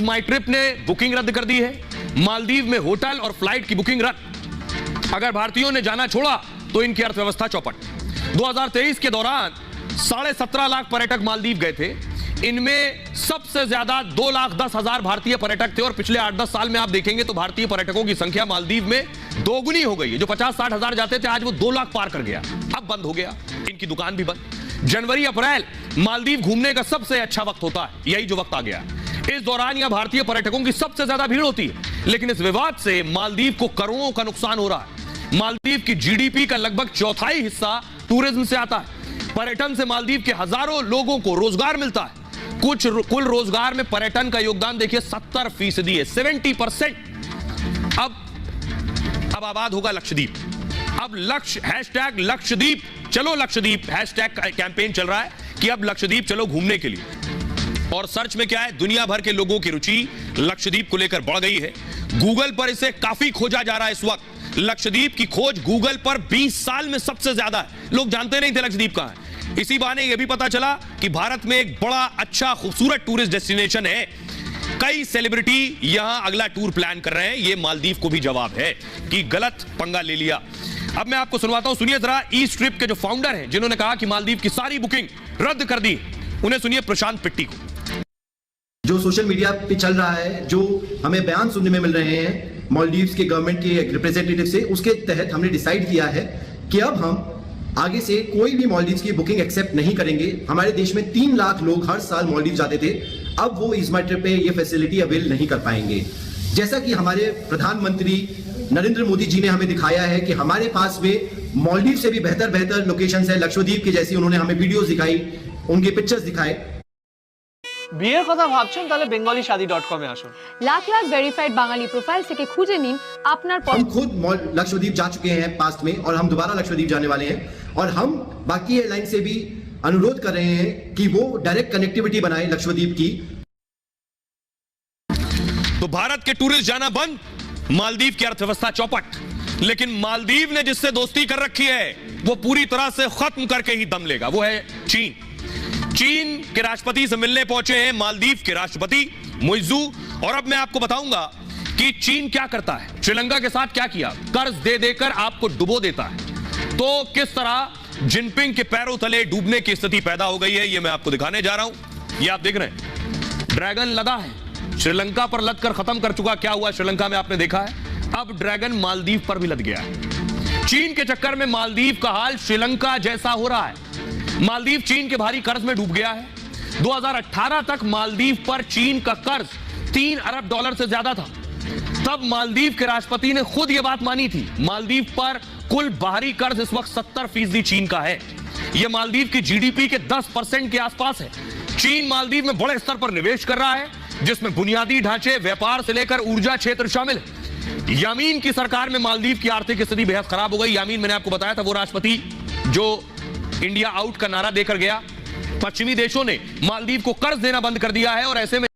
माई trip ने booking रद्द कर दी है। मालदीव में होटल और फ्लाइट की बुकिंग रद्द। अगर भारतीयों ने जाना छोड़ा तो इनकी अर्थव्यवस्था चौपट। 2023 के दौरान 17.5 लाख पर्यटक मालदीव गए थे। इनमें सबसे ज्यादा 2,10,000 भारतीय पर्यटक थे और पिछले 8-10 साल में आप देखेंगे तो भारतीय पर्यटकों की संख्या मालदीव में दोगुनी हो गई है। जो 50-60 हजार जाते थे आज वो 2 लाख पार कर गया। अब बंद हो गया, इनकी दुकान भी बंद। जनवरी अप्रैल मालदीव घूमने का सबसे अच्छा वक्त होता है, यही जो वक्त आ गया। इस दौरान यहां भारतीय पर्यटकों की सबसे ज्यादा भीड़ होती है। लेकिन इस विवाद से मालदीव को करोड़ों का नुकसान हो रहा है। मालदीव की जीडीपी का लगभग चौथाई हिस्सा टूरिज्म से आता है। पर्यटन से मालदीव के हजारों लोगों को रोजगार मिलता है। कुल रोजगार में पर्यटन का योगदान देखिए 70% है, 70%। अब आबाद होगा लक्षद्वीप। अब हैशटैग लक्षद्वीप चलो लक्षद्वीप हैशटैग कैंपेन चल रहा है कि अब लक्षद्वीप चलो घूमने के लिए। और सर्च में क्या है, दुनिया भर के लोगों की रुचि लक्षद्वीप को लेकर बढ़ गई है। गूगल पर इसे काफी खोजा जा रहा है इस वक्त। लक्षद्वीप की खोज गूगल पर 20 साल में सबसे ज्यादा है। लोग जानते नहीं थे लक्षद्वीप कहां है। इसी बहाने यह भी पता चला कि भारत में एक बड़ा अच्छा खूबसूरत टूरिस्ट डेस्टिनेशन है। कई सेलिब्रिटी यहां अगला टूर प्लान कर रहे हैं। यह मालदीव को भी जवाब है कि गलत पंगा ले लिया। अब मैं आपको सुनवाता हूं, सुनिए जरा ईस्ट ट्रिप के जो फाउंडर हैं जिन्होंने कहा कि मालदीव की सारी बुकिंग रद्द कर दी, उन्हें सुनिए प्रशांत पिट्टी को। जो सोशल मीडिया पे चल रहा है, जो हमें बयान सुनने में मिल रहे हैं मालदीव्स के गवर्नमेंट के रिप्रेजेंटेटिव से, उसके तहत हमने डिसाइड किया है कि अब हम आगे से कोई भी मालदीव्स की बुकिंग एक्सेप्ट नहीं करेंगे। हमारे देश में 3 लाख लोग हर साल मालदीव जाते थे, अब वो इस माई ट्रिप पे ये फैसिलिटी अवेल नहीं कर पाएंगे। जैसा कि हमारे प्रधानमंत्री नरेंद्र मोदी जी ने हमें दिखाया है कि हमारे पास में मालदीव से भी बेहतर लोकेशंस है, लक्षद्वीप की जैसी। उन्होंने हमें वीडियोस दिखाई, उनके पिक्चर्स दिखाए। বিয়ের কথা ভাবছেন তাহলে bengalishadi.com এ আসুন। লাখ লাখ ভেরিফাইড বাঙালি প্রোফাইল থেকে খুঁজে নিন আপনার। हम खुद लक्षद्वीप जा चुके हैं पास्ट में और हम दोबारा लक्षद्वीप जाने वाले हैं। और हम बाकी एयरलाइन से भी अनुरोध कर रहे हैं कि वो डायरेक्ट कनेक्टिविटी बनाए लक्षद्वीप की। तो भारत के टूरिस्ट जाना बंद, मालदीव की अर्थव्यवस्था चौपट। लेकिन मालदीव ने जिससे दोस्ती कर रखी है वो पूरी तरह से खत्म करके ही दम लेगा, वो है चीन। चीन के राष्ट्रपति से मिलने पहुंचे हैं मालदीव के राष्ट्रपति मुइज्जू। और अब मैं आपको बताऊंगा कि चीन क्या करता है, श्रीलंका के साथ क्या किया। कर्ज दे देकर आपको डुबो देता है। तो किस तरह जिनपिंग के पैरों तले डूबने की स्थिति पैदा हो गई है, यह मैं आपको दिखाने जा रहा हूं। ये आप देख रहे हैं, ड्रैगन लदा है, श्रीलंका पर लद कर खत्म कर चुका। क्या हुआ श्रीलंका में आपने देखा है, अब ड्रैगन मालदीव पर भी लद गया है। चीन के चक्कर में मालदीव का हाल श्रीलंका जैसा हो रहा है। मालदीव चीन के भारी कर्ज में डूब गया है। 2018 तक मालदीव पर चीन का कर्ज $3 अरब से ज्यादा था। तब मालदीव के राष्ट्रपति ने खुद यह बात मानी थी। मालदीव पर कुल बाहरी कर्ज इस वक्त 70% चीन का है। यह मालदीव की जीडीपी के 10% के आसपास है। चीन मालदीव में बड़े स्तर पर निवेश कर रहा है, जिसमें बुनियादी ढांचे, व्यापार से लेकर ऊर्जा क्षेत्र शामिल है। यामीन की सरकार में मालदीव की आर्थिक स्थिति बेहद खराब हो गई। यामीन मैंने आपको बताया था वो राष्ट्रपति जो इंडिया आउट का नारा देकर गया। पश्चिमी देशों ने मालदीव को कर्ज देना बंद कर दिया है और ऐसे में